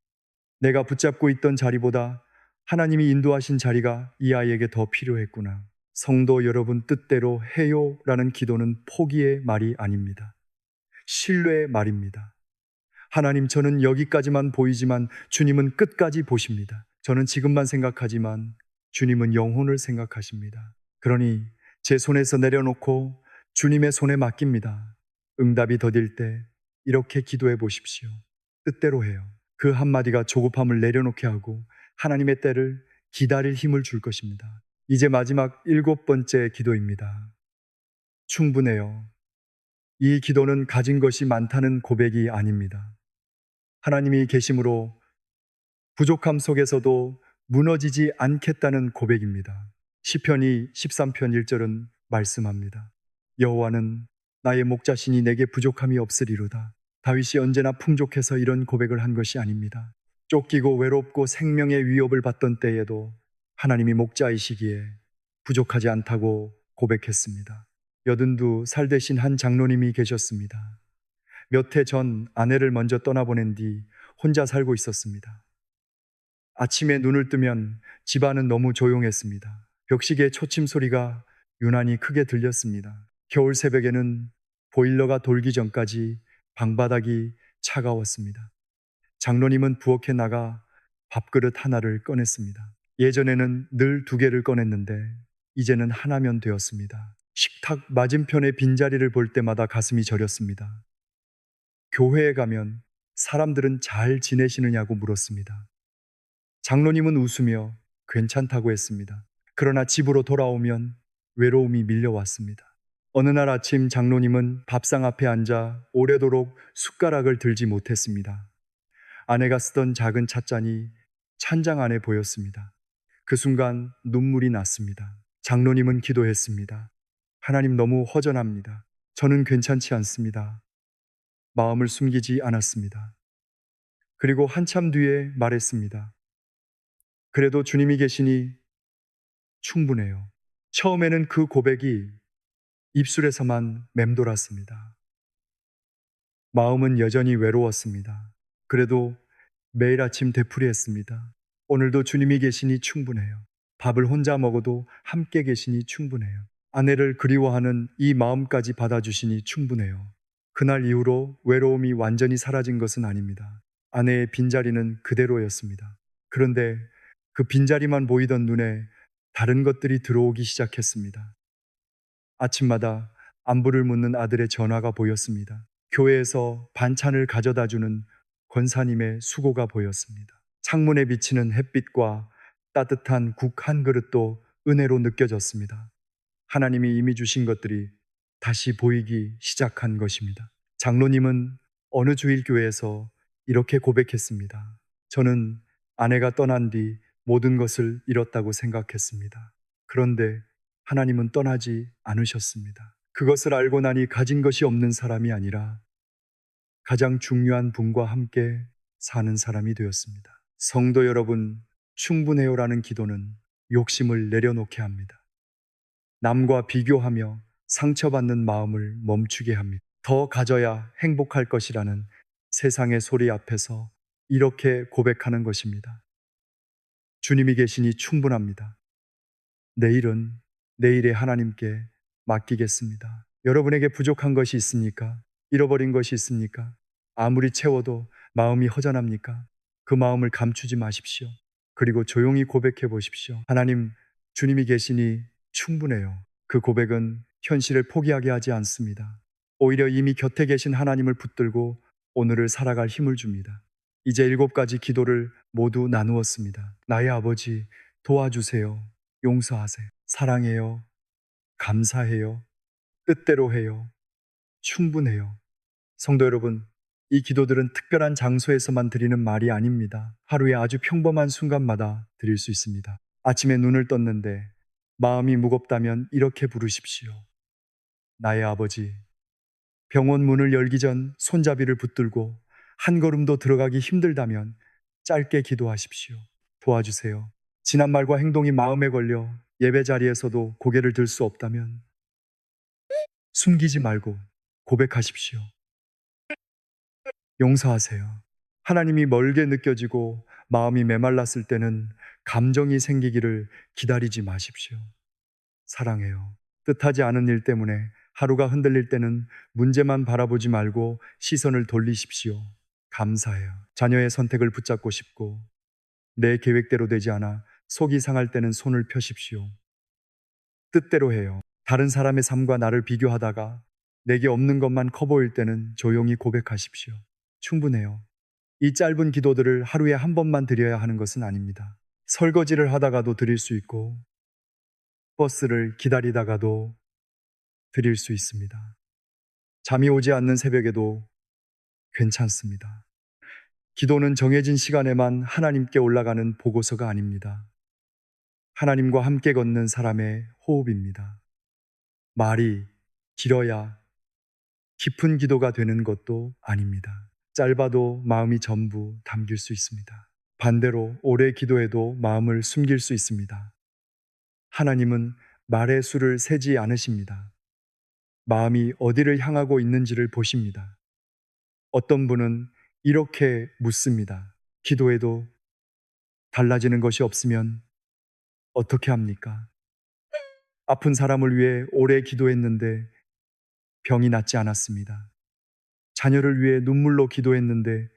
내가 붙잡고 있던 자리보다 하나님이 인도하신 자리가 이 아이에게 더 필요했구나. 성도 여러분, 뜻대로 해요 라는 기도는 포기의 말이 아닙니다. 신뢰의 말입니다. 하나님, 저는 여기까지만 보이지만 주님은 끝까지 보십니다. 저는 지금만 생각하지만 주님은 영혼을 생각하십니다. 그러니 제 손에서 내려놓고 주님의 손에 맡깁니다. 응답이 더딜 때 이렇게 기도해 보십시오. 뜻대로 해요. 그 한마디가 조급함을 내려놓게 하고 하나님의 때를 기다릴 힘을 줄 것입니다. 이제 마지막 7번째 기도입니다. 충분해요. 이 기도는 가진 것이 많다는 고백이 아닙니다. 하나님이 계심으로 부족함 속에서도 무너지지 않겠다는 고백입니다. 시편이 13편 1절은 말씀합니다. 여호와는 나의 목자시니 내게 부족함이 없으리로다. 다윗이 언제나 풍족해서 이런 고백을 한 것이 아닙니다. 쫓기고 외롭고 생명의 위협을 받던 때에도 하나님이 목자이시기에 부족하지 않다고 고백했습니다. 82살 되신 한 장로님이 계셨습니다. 몇 해 전 아내를 먼저 떠나보낸 뒤 혼자 살고 있었습니다. 아침에 눈을 뜨면 집안은 너무 조용했습니다. 벽시계 초침 소리가 유난히 크게 들렸습니다. 겨울 새벽에는 보일러가 돌기 전까지 방바닥이 차가웠습니다. 장로님은 부엌에 나가 밥그릇 하나를 꺼냈습니다. 예전에는 늘 2개를 꺼냈는데 이제는 하나면 되었습니다. 식탁 맞은편의 빈자리를 볼 때마다 가슴이 저렸습니다. 교회에 가면 사람들은 잘 지내시느냐고 물었습니다. 장로님은 웃으며 괜찮다고 했습니다. 그러나 집으로 돌아오면 외로움이 밀려왔습니다. 어느 날 아침 장로님은 밥상 앞에 앉아 오래도록 숟가락을 들지 못했습니다. 아내가 쓰던 작은 찻잔이 찬장 안에 보였습니다. 그 순간 눈물이 났습니다. 장로님은 기도했습니다. 하나님, 너무 허전합니다. 저는 괜찮지 않습니다. 마음을 숨기지 않았습니다. 그리고 한참 뒤에 말했습니다. 그래도 주님이 계시니 충분해요. 처음에는 그 고백이 입술에서만 맴돌았습니다. 마음은 여전히 외로웠습니다. 그래도 매일 아침 되풀이했습니다. 오늘도 주님이 계시니 충분해요. 밥을 혼자 먹어도 함께 계시니 충분해요. 아내를 그리워하는 이 마음까지 받아주시니 충분해요. 그날 이후로 외로움이 완전히 사라진 것은 아닙니다. 아내의 빈자리는 그대로였습니다. 그런데 그 빈자리만 보이던 눈에 다른 것들이 들어오기 시작했습니다. 아침마다 안부를 묻는 아들의 전화가 보였습니다. 교회에서 반찬을 가져다 주는 권사님의 수고가 보였습니다. 창문에 비치는 햇빛과 따뜻한 국 한 그릇도 은혜로 느껴졌습니다. 하나님이 이미 주신 것들이 다시 보이기 시작한 것입니다. 장로님은 어느 주일 교회에서 이렇게 고백했습니다. 저는 아내가 떠난 뒤 모든 것을 잃었다고 생각했습니다. 그런데 하나님은 떠나지 않으셨습니다. 그것을 알고 나니 가진 것이 없는 사람이 아니라 가장 중요한 분과 함께 사는 사람이 되었습니다. 성도 여러분, 충분해요라는 기도는 욕심을 내려놓게 합니다. 남과 비교하며 상처받는 마음을 멈추게 합니다. 더 가져야 행복할 것이라는 세상의 소리 앞에서 이렇게 고백하는 것입니다. 주님이 계시니 충분합니다. 내일은 내일의 하나님께 맡기겠습니다. 여러분에게 부족한 것이 있습니까? 잃어버린 것이 있습니까? 아무리 채워도 마음이 허전합니까? 그 마음을 감추지 마십시오. 그리고 조용히 고백해 보십시오. 하나님, 주님이 계시니 충분해요. 그 고백은 현실을 포기하게 하지 않습니다. 오히려 이미 곁에 계신 하나님을 붙들고 오늘을 살아갈 힘을 줍니다. 이제 7가지 기도를 모두 나누었습니다. 나의 아버지, 도와주세요. 용서하세요. 사랑해요. 감사해요. 뜻대로 해요. 충분해요. 성도 여러분, 이 기도들은 특별한 장소에서만 드리는 말이 아닙니다. 하루에 아주 평범한 순간마다 드릴 수 있습니다. 아침에 눈을 떴는데 마음이 무겁다면 이렇게 부르십시오. 나의 아버지, 병원 문을 열기 전 손잡이를 붙들고 한 걸음도 들어가기 힘들다면 짧게 기도하십시오. 도와주세요. 지난 말과 행동이 마음에 걸려 예배 자리에서도 고개를 들 수 없다면 숨기지 말고 고백하십시오. 용서하세요. 하나님이 멀게 느껴지고 마음이 메말랐을 때는 감정이 생기기를 기다리지 마십시오. 사랑해요. 뜻하지 않은 일 때문에 하루가 흔들릴 때는 문제만 바라보지 말고 시선을 돌리십시오. 감사해요. 자녀의 선택을 붙잡고 싶고 내 계획대로 되지 않아 속이 상할 때는 손을 펴십시오. 뜻대로 해요. 다른 사람의 삶과 나를 비교하다가 내게 없는 것만 커 보일 때는 조용히 고백하십시오. 충분해요. 이 짧은 기도들을 하루에 한 번만 드려야 하는 것은 아닙니다. 설거지를 하다가도 드릴 수 있고 버스를 기다리다가도 드릴 수 있습니다. 잠이 오지 않는 새벽에도 괜찮습니다. 기도는 정해진 시간에만 하나님께 올라가는 보고서가 아닙니다. 하나님과 함께 걷는 사람의 호흡입니다. 말이 길어야 깊은 기도가 되는 것도 아닙니다. 짧아도 마음이 전부 담길 수 있습니다. 반대로 오래 기도해도 마음을 숨길 수 있습니다. 하나님은 말의 수를 세지 않으십니다. 마음이 어디를 향하고 있는지를 보십니다. 어떤 분은 이렇게 묻습니다. 기도해도 달라지는 것이 없으면 어떻게 합니까? 아픈 사람을 위해 오래 기도했는데 병이 낫지 않았습니다. 자녀를 위해 눈물로 기도했는데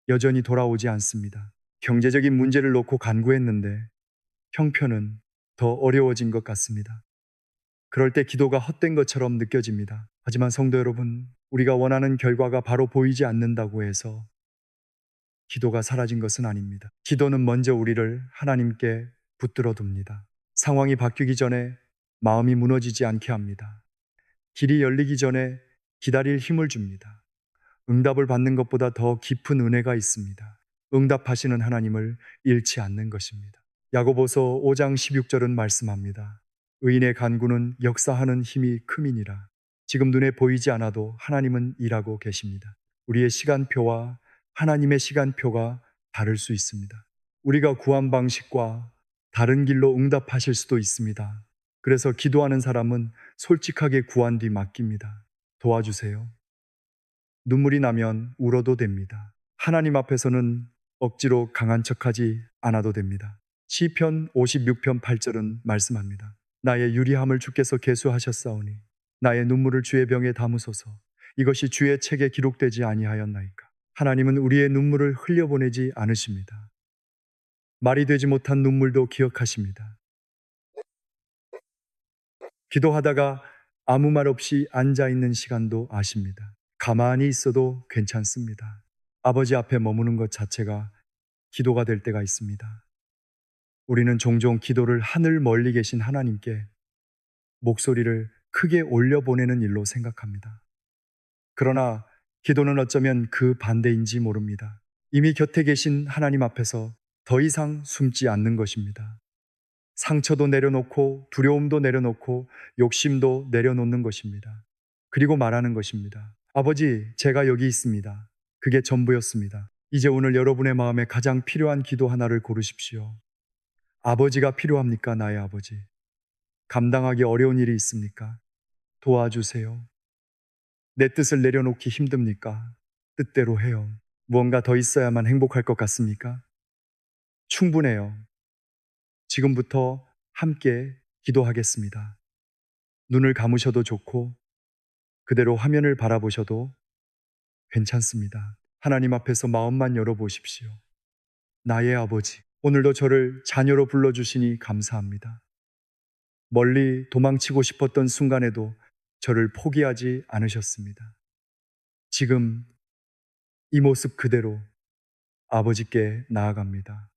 여전히 돌아오지 않습니다. 경제적인 문제를 놓고 간구했는데 형편은 더 어려워진 것 같습니다. 그럴 때 기도가 헛된 것처럼 느껴집니다. 하지만 성도 여러분, 우리가 원하는 결과가 바로 보이지 않는다고 해서 기도가 사라진 것은 아닙니다. 기도는 먼저 우리를 하나님께 붙들어 둡니다. 상황이 바뀌기 전에 마음이 무너지지 않게 합니다. 길이 열리기 전에 기다릴 힘을 줍니다. 응답을 받는 것보다 더 깊은 은혜가 있습니다. 응답하시는 하나님을 잃지 않는 것입니다. 야고보서 5장 16절은 말씀합니다. 의인의 간구는 역사하는 힘이 크미니라. 지금 눈에 보이지 않아도 하나님은 일하고 계십니다. 우리의 시간표와 하나님의 시간표가 다를 수 있습니다. 우리가 구한 방식과 다른 길로 응답하실 수도 있습니다. 그래서 기도하는 사람은 솔직하게 구한 뒤 맡깁니다. 도와주세요. 눈물이 나면 울어도 됩니다. 하나님 앞에서는 억지로 강한 척하지 않아도 됩니다. 시편 56편 8절은 말씀합니다. 나의 유리함을 주께서 계수하셨사오니 나의 눈물을 주의 병에 담으소서. 이것이 주의 책에 기록되지 아니하였나이까. 하나님은 우리의 눈물을 흘려보내지 않으십니다. 말이 되지 못한 눈물도 기억하십니다. 기도하다가 아무 말 없이 앉아있는 시간도 아십니다. 가만히 있어도 괜찮습니다. 아버지 앞에 머무는 것 자체가 기도가 될 때가 있습니다. 우리는 종종 기도를 하늘 멀리 계신 하나님께 목소리를 크게 올려보내는 일로 생각합니다. 그러나 기도는 어쩌면 그 반대인지 모릅니다. 이미 곁에 계신 하나님 앞에서 더 이상 숨지 않는 것입니다. 상처도 내려놓고 두려움도 내려놓고 욕심도 내려놓는 것입니다. 그리고 말하는 것입니다. 아버지, 제가 여기 있습니다. 그게 전부였습니다. 이제 오늘 여러분의 마음에 가장 필요한 기도 하나를 고르십시오. 아버지가 필요합니까? 나의 아버지. 감당하기 어려운 일이 있습니까? 도와주세요. 내 뜻을 내려놓기 힘듭니까? 뜻대로 해요. 무언가 더 있어야만 행복할 것 같습니까? 충분해요. 지금부터 함께 기도하겠습니다. 눈을 감으셔도 좋고, 그대로 화면을 바라보셔도 괜찮습니다. 하나님 앞에서 마음만 열어보십시오. 나의 아버지, 오늘도 저를 자녀로 불러주시니 감사합니다. 멀리 도망치고 싶었던 순간에도 저를 포기하지 않으셨습니다. 지금 이 모습 그대로 아버지께 나아갑니다.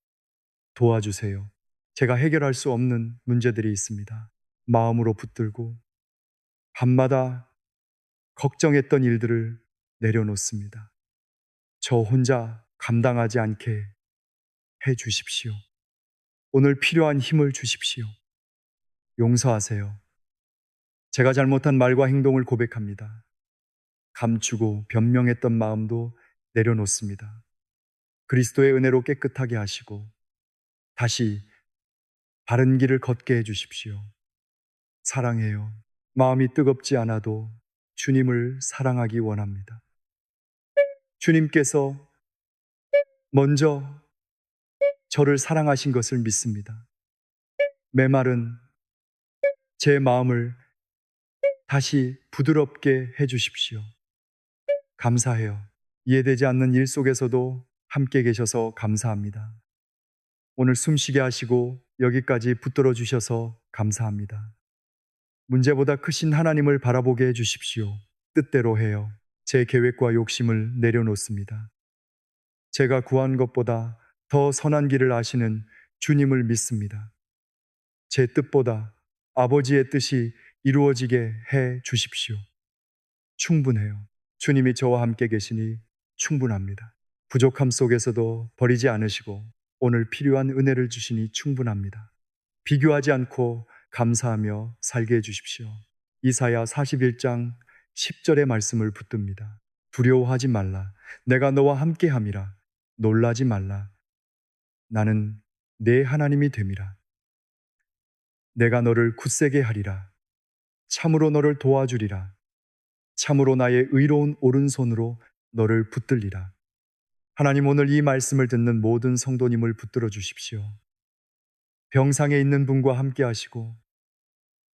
도와주세요. 제가 해결할 수 없는 문제들이 있습니다. 마음으로 붙들고 밤마다 걱정했던 일들을 내려놓습니다. 저 혼자 감당하지 않게 해 주십시오. 오늘 필요한 힘을 주십시오. 용서하세요. 제가 잘못한 말과 행동을 고백합니다. 감추고 변명했던 마음도 내려놓습니다. 그리스도의 은혜로 깨끗하게 하시고 다시 바른 길을 걷게 해 주십시오. 사랑해요. 마음이 뜨겁지 않아도 주님을 사랑하기 원합니다. 주님께서 먼저 저를 사랑하신 것을 믿습니다. 메마른 제 마음을 다시 부드럽게 해 주십시오. 감사해요. 이해되지 않는 일 속에서도 함께 계셔서 감사합니다. 오늘 숨쉬게 하시고 여기까지 붙들어 주셔서 감사합니다. 문제보다 크신 하나님을 바라보게 해 주십시오. 뜻대로 해요. 제 계획과 욕심을 내려놓습니다. 제가 구한 것보다 더 선한 길을 아시는 주님을 믿습니다. 제 뜻보다 아버지의 뜻이 이루어지게 해 주십시오. 충분해요. 주님이 저와 함께 계시니 충분합니다. 부족함 속에서도 버리지 않으시고 오늘 필요한 은혜를 주시니 충분합니다. 비교하지 않고 감사하며 살게 해주십시오. 이사야 41장 10절의 말씀을 붙듭니다. 두려워하지 말라. 내가 너와 함께함이라. 놀라지 말라. 나는 내 하나님이 됨이라. 내가 너를 굳세게 하리라. 참으로 너를 도와주리라. 참으로 나의 의로운 오른손으로 너를 붙들리라. 하나님, 오늘 이 말씀을 듣는 모든 성도님을 붙들어 주십시오. 병상에 있는 분과 함께 하시고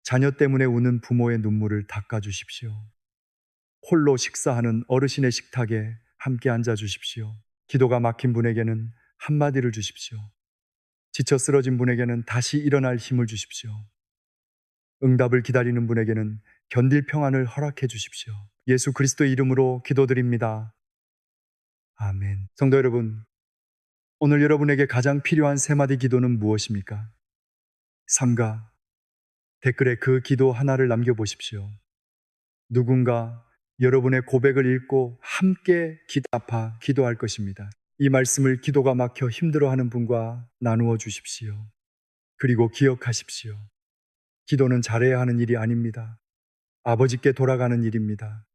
자녀 때문에 우는 부모의 눈물을 닦아 주십시오. 홀로 식사하는 어르신의 식탁에 함께 앉아 주십시오. 기도가 막힌 분에게는 한마디를 주십시오. 지쳐 쓰러진 분에게는 다시 일어날 힘을 주십시오. 응답을 기다리는 분에게는 견딜 평안을 허락해 주십시오. 예수 그리스도의 이름으로 기도드립니다. 아멘. 성도 여러분, 오늘 여러분에게 가장 필요한 세 마디 기도는 무엇입니까? 삼가 댓글에 그 기도 하나를 남겨보십시오. 누군가 여러분의 고백을 읽고 함께 기답하 기도할 것입니다. 이 말씀을 기도가 막혀 힘들어하는 분과 나누어 주십시오. 그리고 기억하십시오. 기도는 잘해야 하는 일이 아닙니다. 아버지께 돌아가는 일입니다.